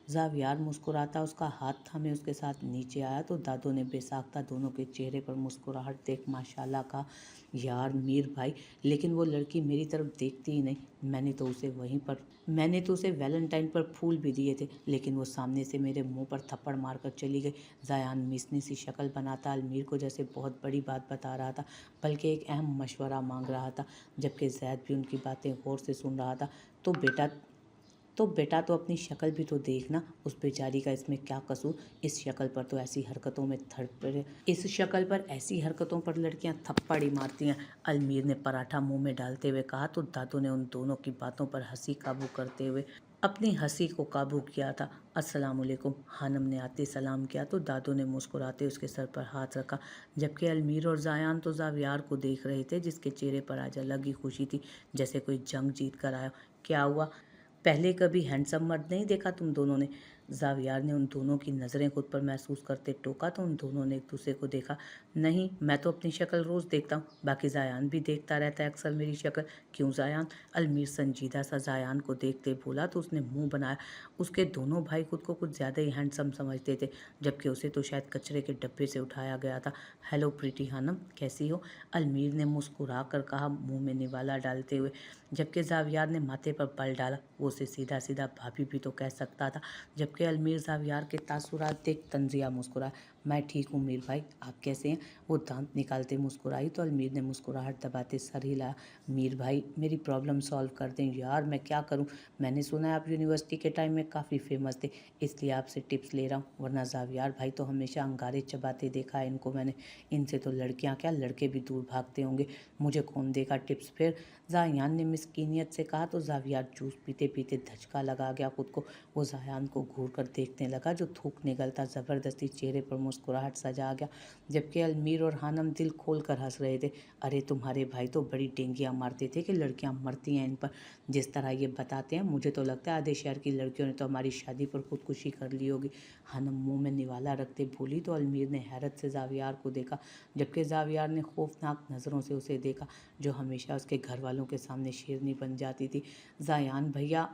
जावियार मुस्कुराता उसका हाथ थामे उसके साथ नीचे आया तो दादू ने बेसाख्ता दोनों के चेहरे पर मुस्कुराहट देख माशाल्लाह का यार मीर भाई, लेकिन वो लड़की मेरी तरफ देखती ही नहीं। मैंने तो उसे वैलेंटाइन पर फूल भी दिए थे, लेकिन वो सामने से मेरे मुंह पर थप्पड़ मारकर चली गई। जायान मिसनी सी शक्ल बनाता अलमीर को जैसे बहुत बड़ी बात बता रहा था, बल्कि एक अहम मशवरा मांग रहा था, जबकि जैद भी उनकी बातें गौर से सुन रहा था। तो बेटा तो अपनी शक्ल भी तो देखना, उस बेचारी का इसमें क्या कसूर। इस शक्ल पर ऐसी हरकतों पर लड़कियां थप्पड़ ही मारती हैं। अलमीर ने पराठा मुंह में डालते हुए कहा तो दादू ने उन दोनों की बातों पर हंसी काबू करते हुए अपनी हंसी को काबू किया था। अस्सलामुअलैकुम, हानम ने आते सलाम किया तो दादू ने मुस्कुराते उसके सर पर हाथ रखा, जबकि अलमीर और जायान तो जावियार को देख रहे थे, जिसके चेहरे पर आज अलग ही खुशी थी, जैसे कोई जंग जीत कर आया। क्या हुआ, पहले कभी हैंडसम मर्द नहीं देखा तुम दोनों ने? जावियार ने उन दोनों की नज़रें खुद पर महसूस करते टोका तो उन दोनों ने एक दूसरे को देखा। नहीं, मैं तो अपनी शक्ल रोज़ देखता हूँ, बाकी जायान भी देखता रहता है अक्सर मेरी शक्ल। क्यों जायान? अलमीर संजीदा सा जायान को देखते बोला तो उसने मुंह बनाया। उसके दोनों भाई खुद को कुछ ज़्यादा ही हैंडसम समझते थे, जबकि उसे तो शायद कचरे के डब्बे से उठाया गया था। हेलो प्रीति हानम, कैसी हो? अलमीर ने मुस्कुरा कर कहा, मुंह में निवाला डालते हुए, जबकि जावियार ने माथे पर बल डाला। वो उसे सीधा सीधा भाभी भी तो कह सकता था, जबकि अलमीर जावियार के तासुरात देख तंजिया मुस्कुरा। मैं ठीक हूँ मीर भाई, आप कैसे हैं? वो दांत निकालते मुस्कुराई तो अलमीर ने मुस्कुराहट दबाते सर हिलाया। मीर भाई, मेरी प्रॉब्लम सॉल्व कर दें। यार मैं क्या करूँ, मैंने सुना है आप यूनिवर्सिटी के टाइम में काफ़ी फेमस थे, इसलिए आपसे टिप्स ले रहा हूँ, वरना जावियार भाई तो हमेशा अंगारे चबाते देखा है इनको मैंने। इनसे तो लड़कियाँ क्या लड़के भी दूर भागते होंगे, मुझे कौन देगा टिप्स फिर? जायान ने मिस्कीनियत से कहा तो जावियार जूस पीते पीते धचका लगा गया खुद को। वो जायान को घूर कर देखने लगा, जो थूक निकलता ज़बरदस्ती चेहरे पर मुस्कुराहट सजा गया, जबकि अलमीर और हानम दिल खोल कर हंस रहे थे। अरे तुम्हारे भाई तो बड़ी डेंगियाँ मारते थे कि लड़कियाँ मरती हैं इन पर, जिस तरह ये बताते हैं मुझे तो लगता है आधे शहर की लड़कियों ने तो हमारी शादी पर खुदकुशी कर ली होगी। हानम मुंह में निवाला रखते बोली तो अलमीर ने हैरत से जावियार को देखा, जबकि जावियार ने खौफनाक नज़रों से उसे देखा, जो हमेशा उसके घर वालों के सामने शेरनी बन जाती थी। जायान भैया,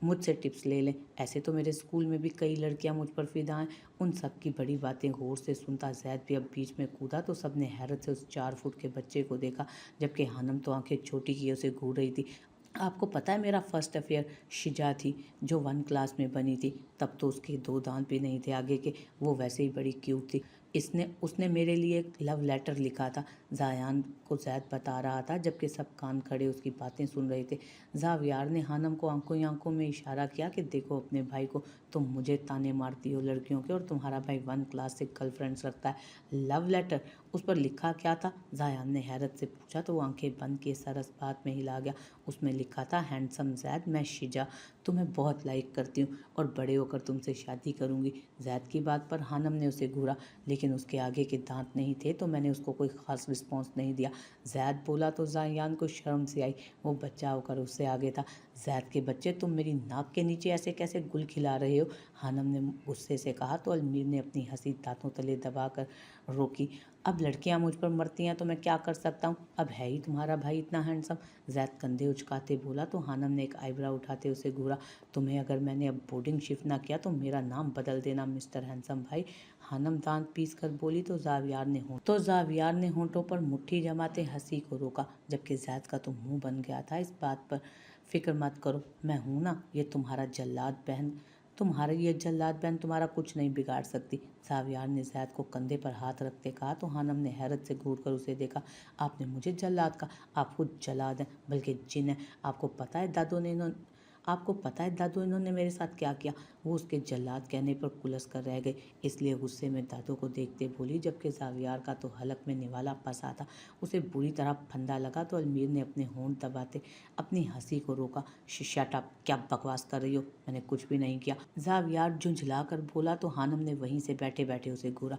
मुझसे टिप्स ले लें, ऐसे तो मेरे स्कूल में भी कई लड़कियां मुझ पर फिदा हैं। उन सब की बड़ी बातें गौर से सुनता जैद भी अब बीच में कूदा तो सबने हैरत से उस 4 फुट के बच्चे को देखा, जबकि हानम तो आंखें छोटी किए उसे घूर रही थी। आपको पता है मेरा फर्स्ट अफेयर शिजा थी, जो 1 क्लास में बनी थी, तब तो उसके 2 दांत भी नहीं थे आगे के, वो वैसे ही बड़ी क्यूट थी। इसने उसने मेरे लिए एक लव लेटर लिखा था, जायान को जैद बता रहा था, जबकि सब कान खड़े उसकी बातें सुन रहे थे। जावियार ने हानम को आंखों ही आंखों में इशारा किया कि देखो अपने भाई को, तुम मुझे ताने मारती हो लड़कियों के और तुम्हारा भाई 1 क्लास से गर्लफ्रेंड्स रखता है। लव लेटर, उस पर लिखा क्या था? जायान ने हैरत से पूछा तो वो आंखें बंद किए सरस बात में हिला गया। उसमें लिखा था, हैंडसम जैद, मैं शिजा तुम्हें बहुत लाइक करती हूँ और बड़े होकर तुमसे शादी करूँगी। जैद की बात पर हानम ने उसे घूरा, लेकिन उसके आगे के दांत नहीं थे तो मैंने उसको कोई ख़ास रिस्पॉन्स नहीं दिया। जैद बोला तो जायान को शर्म से आई, वो बच्चा होकर उससे आगे था। जैद के बच्चे, तुम मेरी नाक के नीचे ऐसे कैसे गुल खिला रहे हो? हानम ने गुस्से से कहा तो अलमीर ने अपनी हंसी दांतों तले दबाकर रोकी। अब लड़कियां मुझ पर मरती हैं तो मैं क्या कर सकता हूँ, अब है ही तुम्हारा भाई इतना हैंडसम। जैद कंधे उचकाते बोला तो हानम ने एक आईब्रा उठाते उसे घूरा। तुम्हें अगर मैंने अब बोर्डिंग शिफ्ट ना किया तो मेरा नाम बदल देना मिस्टर हैंडसम भाई। हानम दांत पीस कर बोली तो जावियार ने होंठों पर मुट्ठी जमाते हंसी को रोका, जबकि जैद का तो मुंह बन गया था इस बात पर। फिक्र मत करो, मैं हूं ना, ये जल्लाद बहन तुम्हारा कुछ नहीं बिगाड़ सकती। जावियार ने जैद को कंधे पर हाथ रखते कहा तो हानम ने हैरत से घूर कर उसे देखा। आपने मुझे जल्लाद कहा? आप खुद जल्लाद हैं, बल्कि जिन है। आपको पता है दादू इन्होंने मेरे साथ क्या किया? वो उसके जल्लाद कहने पर कुलस कर रह गए, इसलिए गुस्से में दादू को देखते बोली, जबकि जावियार का तो हलक में निवाला फंसा था। उसे बुरी तरह फंदा लगा तो अलमीर ने अपने होंठ दबाते अपनी हंसी को रोका। शट अप, क्या बकवास कर रही हो, मैंने कुछ भी नहीं किया। जावियार झुंझला कर बोला तो हानम ने वहीं से बैठे बैठे उसे घूरा।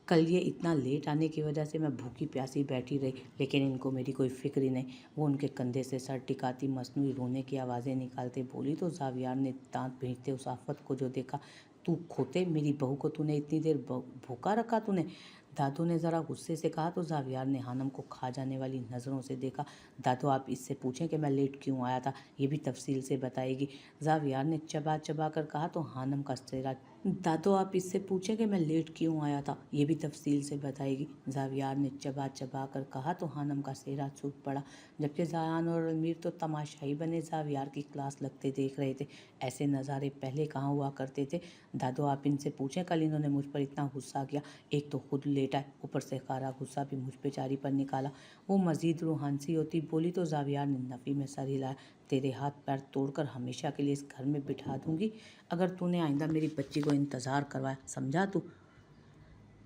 कल ये इतना लेट आने की वजह से मैं भूखी प्यासी बैठी रही, लेकिन इनको मेरी कोई फिक्र ही नहीं। वो उनके कंधे से सर टिकाती मसनूई रोने की आवाज़ें निकालते बोली तो जावियार ने दांत भींचते उस आफत को जो देखा। तू खोते, मेरी बहू को तूने इतनी देर भूखा रखा तूने? दादू ने ज़रा गुस्से से कहा तो ज़ावियार ने हानम को खा जाने वाली नज़रों से देखा। दादू, आप इससे पूछें कि मैं लेट क्यों आया था, ये भी तफसील से बताएगी। ज़ावियार ने चबा चबा कर कहा तो हानम का चेहरा दादू, आप इससे पूछें कि मैं लेट क्यों आया था, ये भी तफसील से बताएगी। ज़ावियार ने चबा चबा कर कहा तो हानम का चेहरा सूख पड़ा। जबकि ज़ायान और अलमीर तो तमाशाई बने ज़ावियार की क्लास लगते देख रहे थे। ऐसे नज़ारे पहले कहाँ हुआ करते थे। दादू, आप इनसे पूछें, कल इन्होंने मुझ पर इतना गुस्सा किया, एक तो खुद लेटा है, ऊपर से खारा गुस्सा भी मुझ बेचारी पर निकाला। वो मजीद रूहानसी होती बोली तो ज़ावियार ने नफ़ी में सर हिलाया। तेरे हाथ पैर तोड़कर हमेशा के लिए इस घर में बिठा दूंगी अगर तूने आइंदा मेरी बच्ची को इंतज़ार करवाया, समझा तू।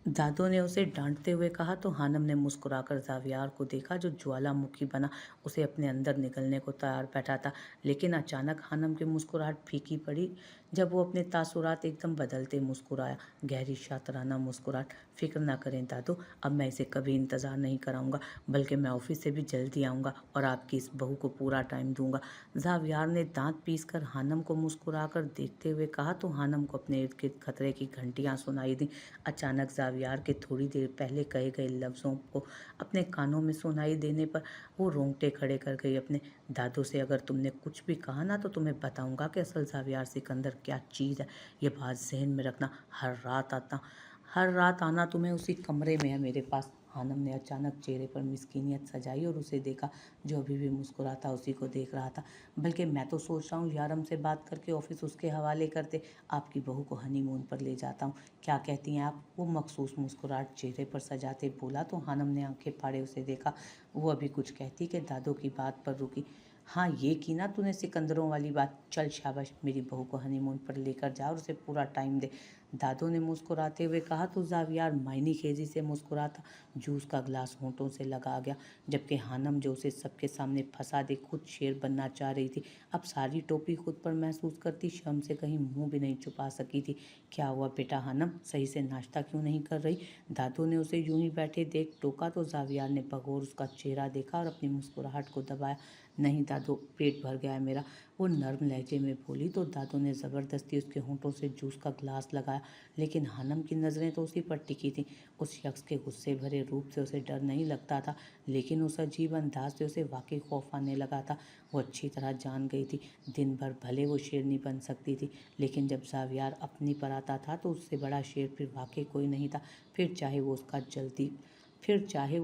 दादू ने उसे डांटते हुए कहा तो हानम ने मुस्कुराकर ज़ावियार को देखा जो ज्वालामुखी बना उसे अपने अंदर निकलने को तैयार बैठा था। लेकिन अचानक हानम की मुस्कुराहट फीकी पड़ी जब वो अपने तासुरात एकदम बदलते मुस्कुराया। गहरी शातराना मुस्कुराहट। फिक्र ना करें दादू, अब मैं इसे कभी इंतज़ार नहीं कराऊंगा, बल्कि मैं ऑफिस से भी जल्दी आऊँगा और आपकी इस बहू को पूरा टाइम दूंगा। ज़ावियार ने दांत पीसकर हानम को मुस्कुराकर देखते हुए कहा तो हानम को अपने इर्द गिर्द खतरे की घंटियाँ सुनाई दी। अचानक ज़ावियार के थोड़ी देर पहले कहे गए लफ्ज़ों को अपने कानों में सुनाई देने पर वो रोंगटे खड़े कर गई अपने। दादू से अगर तुमने कुछ भी कहा ना तो तुम्हें बताऊंगा कि असल ज़ावियार सिकंदर क्या चीज़ है। ये बात जहन में रखना। हर रात आना तुम्हें उसी कमरे में है मेरे पास। हानम ने अचानक चेहरे पर मिस्कीनियत सजाई और उसे देखा जो अभी भी मुस्कुराता उसी को देख रहा था। बल्कि मैं तो सोच रहा हूँ यारम से बात करके ऑफिस उसके हवाले करते, आपकी बहू को हनीमून पर ले जाता हूँ, क्या कहती हैं आप। वो मखसूस मुस्कुराहट चेहरे पर सजाते बोला तो हानम ने आंखें फाड़े उसे देखा। वो अभी कुछ कहती कि दादू की बात पर रुकी। हाँ, ये की ना तूने सिकंदरों वाली बात, चल शाबाश, मेरी बहू को हनीमून पर लेकर जा और उसे पूरा टाइम दे। दादू ने मुस्कुराते हुए कहा तो ज़ावियार मायनी खेजी से मुस्कुराता। जूस का गिलास होंठों से लगा गया। जबकि हानम जो उसे सबके सामने फंसा दे खुद शेर बनना चाह रही थी, अब सारी टोपी खुद पर महसूस करती शर्म से कहीं मुंह भी नहीं छुपा सकी थी। क्या हुआ बेटा हानम, सही से नाश्ता क्यों नहीं कर रही। दादू ने उसे यूं ही बैठे देख टोका तो ज़ावियार ने बगौर उसका चेहरा देखा और अपनी मुस्कुराहट को दबाया। नहीं दादू, पेट भर गया है मेरा, वो नर्म लहजे में बोली तो दादू ने ज़बरदस्ती उसके होंठों से जूस का गिलास लगाया। लेकिन हानम की नज़रें तो उसी पर टिकी थीं। उस शख्स के गुस्से भरे रूप से उसे डर नहीं लगता था, लेकिन उस अजीब अंदाज से उसे वाकई खौफ आने लगा था। वो अच्छी तरह जान गई थी दिन भर भले वो शेरनी बन सकती थी, लेकिन जब ज़ावियार अपनी पर आता था तो उससे बड़ा शेर फिर वाकई कोई नहीं था। फिर चाहे वो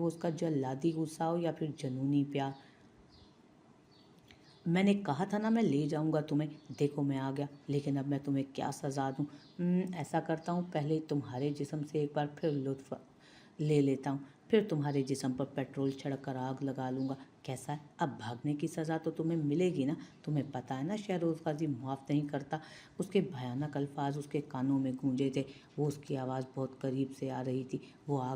उसका जल्लादी गुस्सा हो या फिर जनूनी प्यार। मैंने कहा था ना मैं ले जाऊंगा तुम्हें, देखो मैं आ गया, लेकिन अब मैं तुम्हें क्या सज़ा दूं। ऐसा करता हूँ, पहले तुम्हारे जिस्म से एक बार फिर लुत्फ़ ले लेता हूँ, फिर तुम्हारे जिस्म पर पेट्रोल छिड़क कर आग लगा लूँगा। कैसा है, अब भागने की सज़ा तो तुम्हें मिलेगी ना। तुम्हें पता है ना शहरोज़ गाजी माफ़ नहीं करता। उसके भयानक अल्फाज उसके कानों में गूंजे थे। वो उसकी आवाज़ बहुत करीब से आ रही थी। वो आ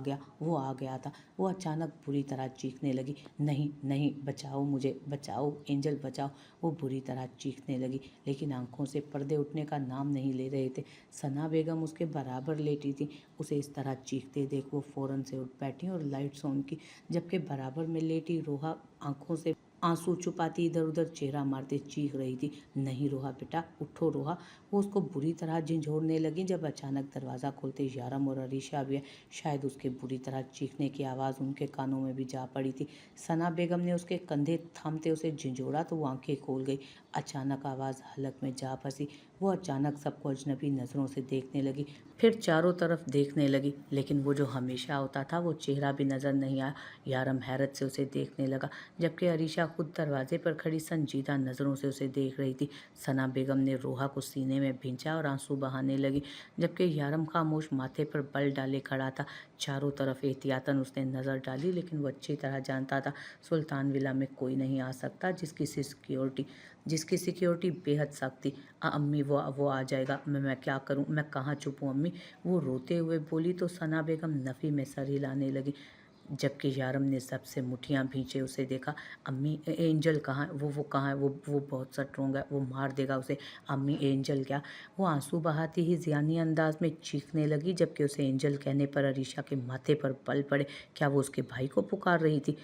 गया था। वो अचानक बुरी तरह चीखने लगी, नहीं नहीं, बचाओ मुझे, बचाओ एंजल बचाओ। वो बुरी तरह चीखने लगी, लेकिन आंखों से पर्दे उठने का नाम नहीं ले रहे थे। सना बेगम उसके बराबर लेटी थी। उसे इस तरह चीखते देख वो फ़ौरन से उठ बैठी और लाइट्स ऑन की। जबकि बराबर में लेटी रोहा आंखों से आंसू छुपाती इधर उधर चेहरा मारते चीख रही थी, नहीं रोहा बेटा, उठो रोहा। वो उसको बुरी तरह झंझोड़ने लगी जब अचानक दरवाज़ा खोलते यारम और अरीशा भी है। शायद उसके बुरी तरह चीखने की आवाज़ उनके कानों में भी जा पड़ी थी। सना बेगम ने उसके कंधे थामते उसे झंझोड़ा तो वो आंखें खोल गई। अचानक आवाज़ हलक में जा फंसी। वो अचानक सबको अजनबी नज़रों से देखने लगी, फिर चारों तरफ देखने लगी, लेकिन वो जो हमेशा होता था वो चेहरा भी नज़र नहीं आया। यारम हैरत से उसे देखने लगा, जबकि अरीशा खुद दरवाजे पर खड़ी संजीदा नज़रों से उसे देख रही थी। सना बेगम ने रोहा को सीने में भींचा और आंसू बहाने लगी, जबकि यारम खामोश माथे पर बल डाले खड़ा था। चारों तरफ एहतियातन उसने नज़र डाली, लेकिन वो अच्छी तरह जानता था सुल्तान विला में कोई नहीं आ सकता जिसकी सिक्योरिटी बेहद सख्त थी। अम्मी, वो आ जाएगा, मैं क्या करूं, मैं कहाँ छुपूं अम्मी, वो रोते हुए बोली तो सना बेगम नफ़ी में सर हिलाने लगी। जबकि यारम ने सबसे मुठियां भींचे उसे देखा। अम्मी, एंजल कहाँ है, वो कहाँ है, वो बहुत स्ट्रोंग है, वो मार देगा उसे। अम्मी, एंजल क्या। वो आंसू बहाती ही ज़ियानी अंदाज में चीखने लगी, जबकि उसे एंजल कहने पर अरीशा के माथे पर बल पड़े। क्या वो उसके भाई को पुकार रही थी।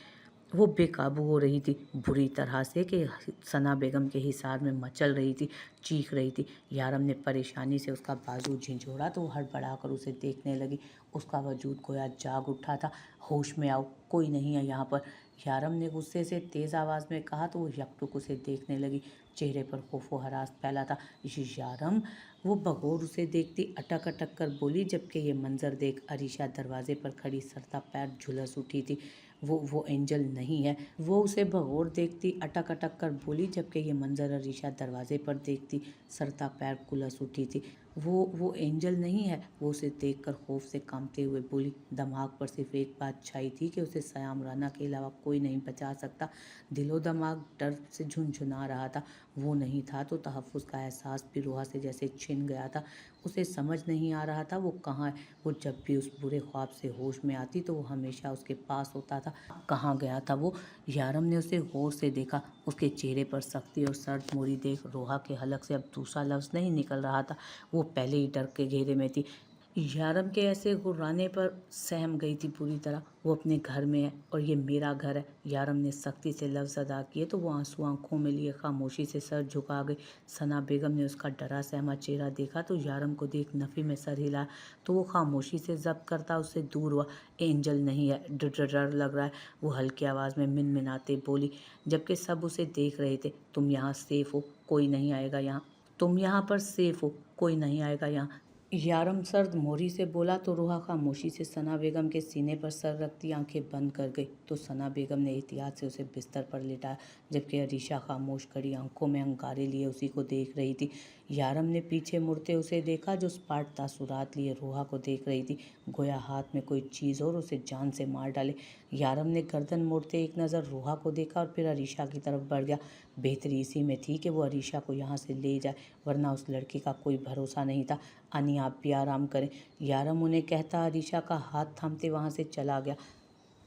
वो बेकाबू हो रही थी बुरी तरह से कि सना बेगम के हिसार में मचल रही थी, चीख रही थी। यारम ने परेशानी से उसका बाजू झिंझोड़ा तो वो हड़बड़ाकर उसे देखने लगी। उसका वजूद गोया जाग उठा था। होश में आओ, कोई नहीं है यहाँ पर, यारम ने गुस्से से तेज़ आवाज़ में कहा तो वो यकटुक उसे देखने लगी। चेहरे पर खौफ व हरास फैला था। यारम, वो बगौर उसे देखती अटक अटक कर बोली, जबकि ये मंजर देख अरीशा दरवाजे पर खड़ी सरता पैर झुलस उठी थी। वो एंजल नहीं है। वो उसे भगोर देखती अटक अटक कर बोली, जबकि ये मंजर अरीशा दरवाजे पर देखती सरता पैर कुलस उठी थी। वो एंजल नहीं है। वो उसे देखकर खौफ से कांपते हुए बोली। दिमाग पर सिर्फ एक बात छाई थी कि उसे सयाम राना के अलावा कोई नहीं बचा सकता। दिलो दिमाग डर से झुनझुना रहा था। वो नहीं था तो तहफ़्फ़ुज़ का एहसास भी रूहा से जैसे छिन गया था। उसे समझ नहीं आ रहा था वो कहाँ है। वो जब भी उस बुरे ख्वाब से होश में आती तो वो हमेशा उसके पास होता था। कहाँ गया था वो? यारम ने उसे गौर से देखा। उसके चेहरे पर सख्ती और सर्द मोरी देख रूहा के हलक से अब दूसरा लफ्ज़ नहीं निकल रहा था। वो पहले ही डर के घेरे में थी। यारम के ऐसे गुर्राने पर सहम गई थी पूरी तरह। वो अपने घर में है और ये मेरा घर है। यारम ने सख्ती से लफ्ज़ अदा किए तो वो आंसू आंखों में लिए खामोशी से सर झुका गई। सना बेगम ने उसका डरा सहमा चेहरा देखा तो यारम को देख नफ़ी में सर हिलाया तो वो खामोशी से जब्त करता उससे दूर हुआ। एंजल नहीं है, डर लग रहा है, वो हल्की आवाज़ में मिनमिनाते बोली, जबकि सब उसे देख रहे थे। तुम यहाँ सेफ हो, कोई नहीं आएगा यहाँ। तुम यहाँ पर सेफ हो, कोई नहीं आएगा यहाँ। यारम सर्द मोरी से बोला तो रूहा खामोशी से सना बेगम के सीने पर सर रखती आंखें बंद कर गई। तो सना बेगम ने एहतियात से उसे बिस्तर पर लिटाया, जबकि अरीशा खामोश खड़ी आंखों में अंगारे लिए उसी को देख रही थी। यारम ने पीछे मुड़ते उसे देखा जो स्पाट तासुरात लिए रूहा को देख रही थी, गोया हाथ में कोई चीज़ और उसे जान से मार डाले। यारम ने गर्दन मोड़ते एक नज़र रूहा को देखा और फिर अरीशा की तरफ बढ़ गया। बेहतरी इसी में थी कि वो अरीशा को यहाँ से ले जाए, वरना उस लड़की का कोई भरोसा नहीं था। अनी, आप भी आराम करें, यारम उन्हें कहता अरीशा का हाथ थामते वहाँ से चला गया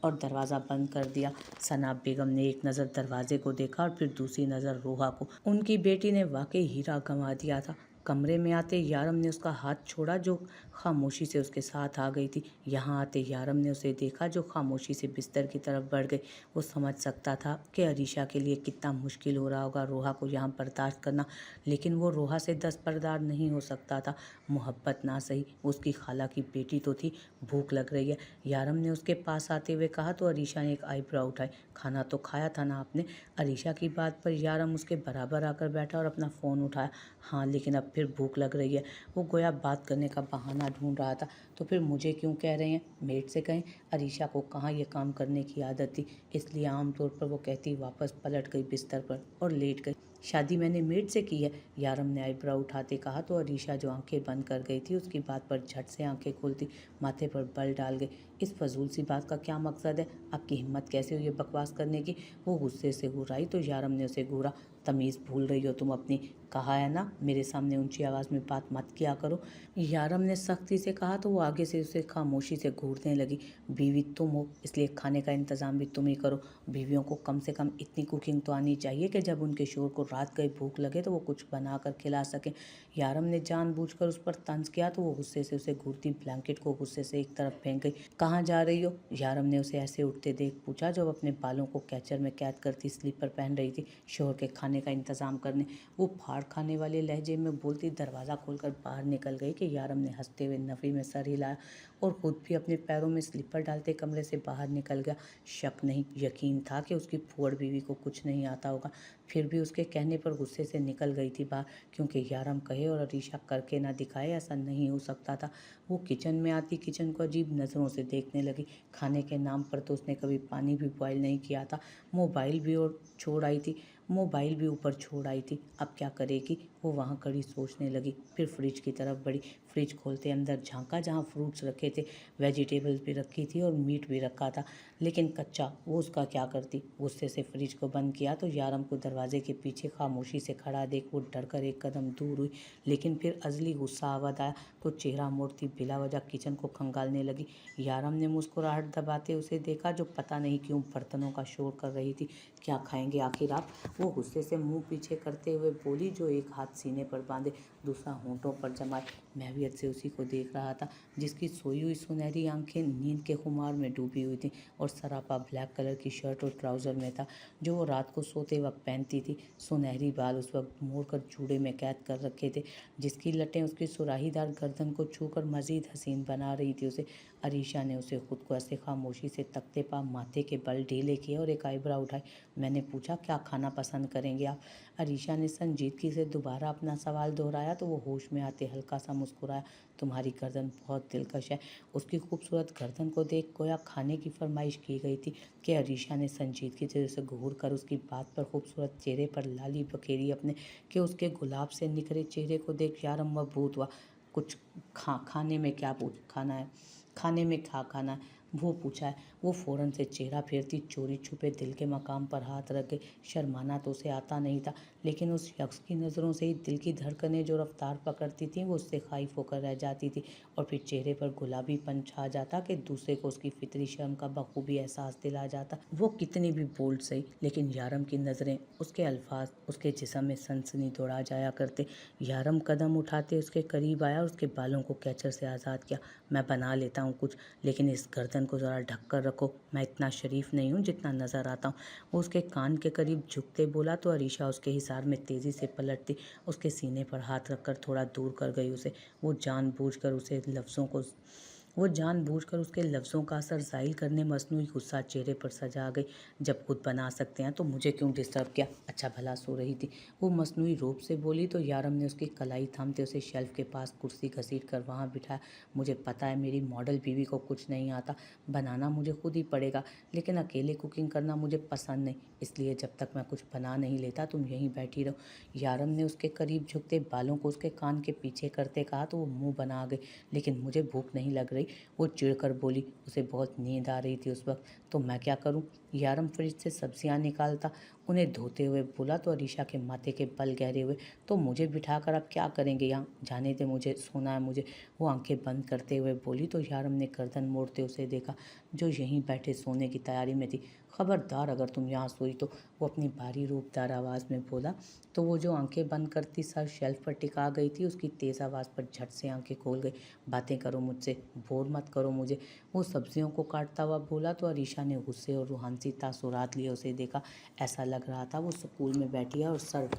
और दरवाज़ा बंद कर दिया। सना बेगम ने एक नज़र दरवाजे को देखा और फिर दूसरी नज़र रूहा को। उनकी बेटी ने वाकई हीरा गंवा दिया था। कमरे में आते यारम ने उसका हाथ छोड़ा जो खामोशी से उसके साथ आ गई थी। यहाँ आते यारम ने उसे देखा जो खामोशी से बिस्तर की तरफ बढ़ गई। वो समझ सकता था कि अरीशा के लिए कितना मुश्किल हो रहा होगा रूहा को यहाँ बर्दाश्त करना, लेकिन वो रूहा से दस्तबरदार नहीं हो सकता था। मोहब्बत ना सही, उसकी खाला की बेटी तो थी। भूख लग रही है, यारम ने उसके पास आते हुए कहा तो अरीशा ने एक आईब्रो उठाई। खाना तो खाया था ना आपने? अरीशा की बात पर यारम उसके बराबर आकर बैठा और अपना फ़ोन उठाया। हाँ, लेकिन अब फिर भूख लग रही है। वो गोया बात करने का बहाना ढूंढ रहा था। तो फिर मुझे क्यों कह रहे हैं? मेड से कहें। अरीशा को कहाँ ये काम करने की आदत थी, इसलिए आमतौर पर वो कहती वापस पलट गई बिस्तर पर और लेट गई। शादी मैंने मेड से की है, यारम ने आईब्रो उठाते कहा तो अरीशा जो आंखें बंद कर गई थी उसकी बात पर झट से आंखें खोलती माथे पर बल डाल गई। इस फजूल सी बात का क्या मकसद है? आपकी हिम्मत कैसे हुई ये बकवास करने की? वो गुस्से से घुराई तो यारम ने उसे घूरा। तमीज़ भूल रही हो तुम अपनी, कहा है ना मेरे सामने ऊंची आवाज़ में बात मत किया करो, यारम ने सख्ती से कहा तो वो आगे से उसे खामोशी से घूरने लगी। बीवी तुम हो, इसलिए खाने का इंतज़ाम भी तुम ही करो। बीवियों को कम से कम इतनी कुकिंग तो आनी चाहिए कि जब उनके शोहर को रात गई भूख लगे तो वो कुछ बना कर खिला सकें। यारम ने जानबूझकर उस पर तंज किया तो वो गुस्से से उसे घूरती ब्लैंकेट को गुस्से से एक तरफ फेंक गई। कहाँ जा रही हो? यारम ने उसे ऐसे उठते देख पूछा जब अपने बालों को कैचर में कैद करती स्लीपर पहन रही थी। शोहर के खाने का इंतज़ाम करने, वो फाड़ खाने वाले लहजे में बोलती दरवाज़ा खोलकर बाहर निकल गई कि यारम ने हंसते हुए नफ़ी में सर हिलाया और खुद भी अपने पैरों में स्लीपर डालते कमरे से बाहर निकल गया। शक नहीं, यकीन था कि उसकी फुअड़ बीवी को कुछ नहीं आता होगा, फिर भी उसके कहने पर गुस्से से निकल गई थी बाहर, क्योंकि यारम कहे और अरीशा करके ना दिखाए ऐसा नहीं हो सकता था। वो किचन में आती किचन को अजीब नज़रों से देखने लगी। खाने के नाम पर तो उसने कभी पानी भी बॉयल नहीं किया था। मोबाइल भी और छोड़ आई थी, मोबाइल भी ऊपर छोड़ आई थी। अब क्या करेगी? वो वहाँ खड़ी सोचने लगी। फिर फ्रिज की तरफ बढ़ी। फ्रिज खोलते अंदर झांका जहाँ फ्रूट्स रखे थे, वेजिटेबल्स भी रखी थी और मीट भी रखा था, लेकिन कच्चा। वो उसका क्या करती? गुस्से से फ्रिज को बंद किया तो यारम को दरवाजे के पीछे खामोशी से खड़ा देख वो डर कर एक कदम दूर हुई, लेकिन फिर अजली गुस्सा आवाज आया तो चेहरा मोड़ती बिला वजह किचन को खंगालने लगी। यारम ने मुस्कुराहट दबाते उसे देखा जो पता नहीं क्यों बर्तनों का शोर कर रही थी। क्या खाएंगे आखिर आप? वो गुस्से से मुंह पीछे करते हुए बोली, जो एक हाथ सीने पर बांधे दूसरा होंठों पर जमाए। महवियत से उसी को देख रहा था जिसकी सोई हुई सुनहरी आंखें नींद के खुमार में डूबी हुई थी और सरापा ब्लैक कलर की शर्ट और ट्राउजर में था जो वो रात को सोते वक्त पहनती थी। सुनहरी बाल उस वक्त मोड़कर जूड़े में कैद कर रखे थे, जिसकी लटें उसकी सुराहीदार गर्दन को छूकर मजीद हसीन बना रही थी उसे। अरीशा ने उसे खुद को ऐसे खामोशी से तख्ते पा माथे के बल ढीले किए और एक आईब्रो उठाई। मैंने पूछा, क्या खाना पसंद करेंगे आप? अरीशा ने संजीदगी से दोबारा अपना सवाल दोहराया तो वो होश में आते हल्का सा मुस्कुराया। तुम्हारी गर्दन बहुत दिलकश है। उसकी खूबसूरत गर्दन को देख गोया खाने की फरमाइश की गई थी कि अरीशा ने संजीदगी से उसे घूर कर उसकी बात पर खूबसूरत चेहरे पर लाली बखेरी अपने कि उसके गुलाब से निखरे चेहरे को देख यारम मबहूत हुआ। कुछ खाने में क्या खाना है? खाने में क्या खाना है वो पूछा है। वो फौरन से चेहरा फेरती चोरी छुपे दिल के मकाम पर हाथ रख गई। शर्माना तो उसे आता नहीं था, लेकिन उस शख्स की नज़रों से ही दिल की धड़कनें जो रफ्तार पकड़ती थीं वो उससे खाइफ होकर रह जाती थी और फिर चेहरे पर गुलाबीपन छा जाता कि दूसरे को उसकी फितरी शर्म का बखूबी एहसास दिला जाता। वो कितनी भी बोल्ड सही, लेकिन यारम की नज़रें, उसके अल्फाज उसके जिस्म में सनसनी दौड़ा जाया करते। यारम कदम उठाते उसके करीब आया और उसके बालों को कैचर से आज़ाद किया। मैं बना लेता हूँ कुछ, लेकिन इस गर्दन को ज़रा ढक कर रखो। मैं इतना शरीफ नहीं हूँ जितना नज़र आता हूँ। वो उसके कान के करीब झुकते बोला तो अरीशा उसके हिसार में तेज़ी से पलटती उसके सीने पर हाथ रखकर थोड़ा दूर कर गई उसे। वो जानबूझकर उसके लफ्ज़ों का असर ज़ाहिर करने मसनूई गुस्सा चेहरे पर सजा गई। जब खुद बना सकते हैं तो मुझे क्यों डिस्टर्ब किया? अच्छा भला सो रही थी, वो मसनूई रूप से बोली तो यारम ने उसकी कलाई थामते उसे शेल्फ के पास कुर्सी घसीट कर वहाँ बिठाया। मुझे पता है मेरी मॉडल बीवी को कुछ नहीं आता, बनाना मुझे खुद ही पड़ेगा, लेकिन अकेले कुकिंग करना मुझे पसंद नहीं, इसलिए जब तक मैं कुछ बना नहीं लेता तुम यहीं बैठी रहो। यारम ने उसके करीब झुकते बालों को उसके कान के पीछे करते कहा तो वो मुंह बना गई। लेकिन मुझे भूख नहीं लग रही, वो चिढ़कर बोली। उसे बहुत नींद आ रही थी उस वक्त। तो मैं क्या करूं? यारम फ्रिज से सब्जियां निकालता उन्हें धोते हुए बोला तो अरीशा के माथे के बल गहरे हुए। तो मुझे बिठाकर आप क्या करेंगे यहाँ? जाने दे, मुझे सोना है मुझे, वो आंखें बंद करते हुए बोली तो यारम ने गर्दन मोड़ते उसे देखा जो यहीं बैठे सोने की तैयारी में थी। खबरदार अगर तुम यहाँ सोई तो, वो अपनी भारी रूपदार आवाज़ में बोला। तो वो जो आंखें बंद करती सर शेल्फ पर टिका गई थी उसकी तेज़ आवाज़ पर झट से आंखें खोल गई। बातें करो मुझसे, बोर मत करो मुझे, वो सब्जियों को काटता हुआ बोला तो अरीशा ने गुस्से और रूहानी तासुरात लिए उसे देखा। ऐसा लग रहा था वो स्कूल में बैठी है और सर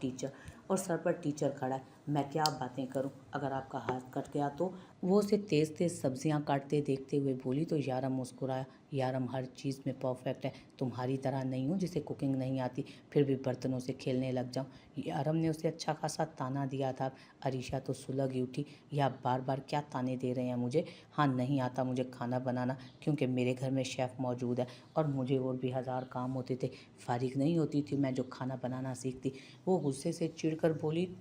पर टीचर खड़ा है। मैं क्या बातें करूं? अगर आपका हाथ कट गया तो, वो उसे तेज़ तेज़ सब्जियां काटते देखते हुए बोली तो यारम मुस्कुराया। यारम हर चीज़ में परफेक्ट है, तुम्हारी तरह नहीं हूँ जिसे कुकिंग नहीं आती फिर भी बर्तनों से खेलने लग जाऊँ। यारम ने उसे अच्छा खासा ताना दिया था। अरीशा तो सुलग ही उठी। या बार बार क्या ताने दे रहे हैं मुझे? हाँ, नहीं आता मुझे खाना बनाना, क्योंकि मेरे घर में शेफ़ मौजूद है और मुझे और भी हज़ार काम होते थे, फारिग नहीं होती थी मैं जो खाना बनाना सीखती। वो गुस्से से चिढ़कर बोली।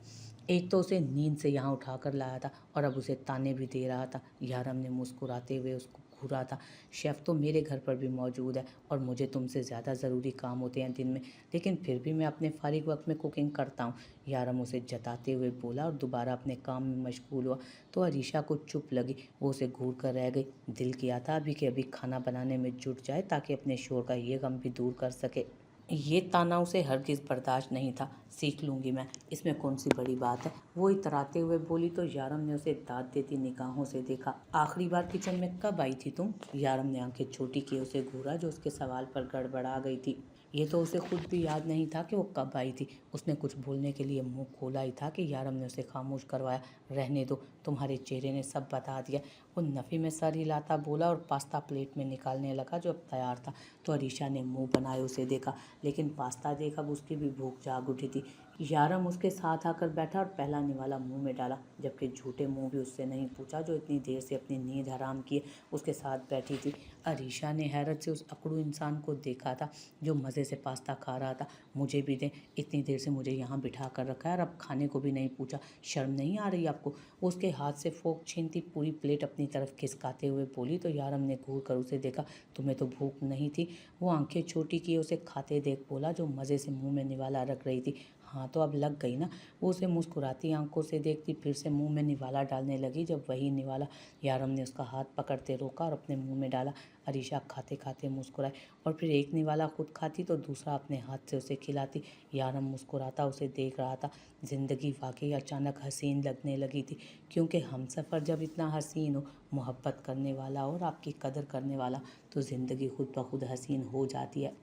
एक तो उसे नींद से यहाँ उठा कर लाया था और अब उसे ताने भी दे रहा था। यारम ने मुस्कुराते हुए उसको घूरा था। शेफ़ तो मेरे घर पर भी मौजूद है और मुझे तुमसे ज़्यादा ज़रूरी काम होते हैं दिन में, लेकिन फिर भी मैं अपने फारिग वक्त में कुकिंग करता हूँ, यारम उसे जताते हुए बोला और दोबारा अपने काम में मशगूल हुआ। तो अरीशा को चुप लगी, वो उसे घूर कर रह गई। दिल किया था अभी कि अभी खाना बनाने में जुट जाए ताकि अपने शोर का ये गम भी दूर कर सके। ये ताना उसे हरगिज़ बर्दाश्त नहीं था। सीख लूँगी मैं, इसमें कौन सी बड़ी बात है, वो इतराते हुए बोली तो यारम ने उसे दाद देती निगाहों से देखा। आखिरी बार किचन में कब आई थी तुम? यारम ने आंखें छोटी किए उसे घूरा जो उसके सवाल पर गड़बड़ा गई थी। ये तो उसे खुद भी याद नहीं था कि वो कब आई थी। उसने कुछ बोलने के लिए मुंह खोला ही था कि यारम ने उसे खामोश करवाया। रहने दो, तुम्हारे चेहरे ने सब बता दिया, वो नफ़ी में सर हिलाता बोला और पास्ता प्लेट में निकालने लगा जो अब तैयार था। तो अरीशा ने मुंह बनाए उसे देखा, लेकिन पास्ता देख अब उसकी भी भूख जाग उठी थी। यारम उसके साथ आकर बैठा और पहला निवाला मुंह में डाला, जबकि झूठे मुंह भी उससे नहीं पूछा जो इतनी देर से अपनी नींद हराम किए उसके साथ बैठी थी। अरीशा ने हैरत से उस अकड़ू इंसान को देखा था जो मज़े से पास्ता खा रहा था। मुझे भी दें, इतनी देर से मुझे यहाँ बिठा कर रखा है और अब खाने को भी नहीं पूछा, शर्म नहीं आ रही आपको? वो उसके हाथ से फोक छीनती पूरी प्लेट अपनी तरफ खिसकाते हुए बोली तो यारम ने घूर कर उसे देखा। तुम्हें तो भूख नहीं थी? वो आंखें छोटी किए उसे खाते देख बोला जो मज़े से मुंह में निवाला रख रही थी। हाँ तो अब लग गई ना। वो उसे मुस्कुराती आंखों से देखती, फिर से मुंह में निवाला डालने लगी। जब वही निवाला यारम ने उसका हाथ पकड़ते रोका और अपने मुंह में डाला। अरीशा खाते खाते मुस्कुराई और फिर एक निवाला खुद खाती तो दूसरा अपने हाथ से उसे खिलाती। यारम मुस्कुराता उसे देख रहा था। जिंदगी वाकई अचानक हसीन लगने लगी थी, क्योंकि हमसफ़र जब इतना हसीन हो, मोहब्बत करने वाला और आपकी कदर करने वाला, तो ज़िंदगी खुद ब खुद हसीन हो जाती है।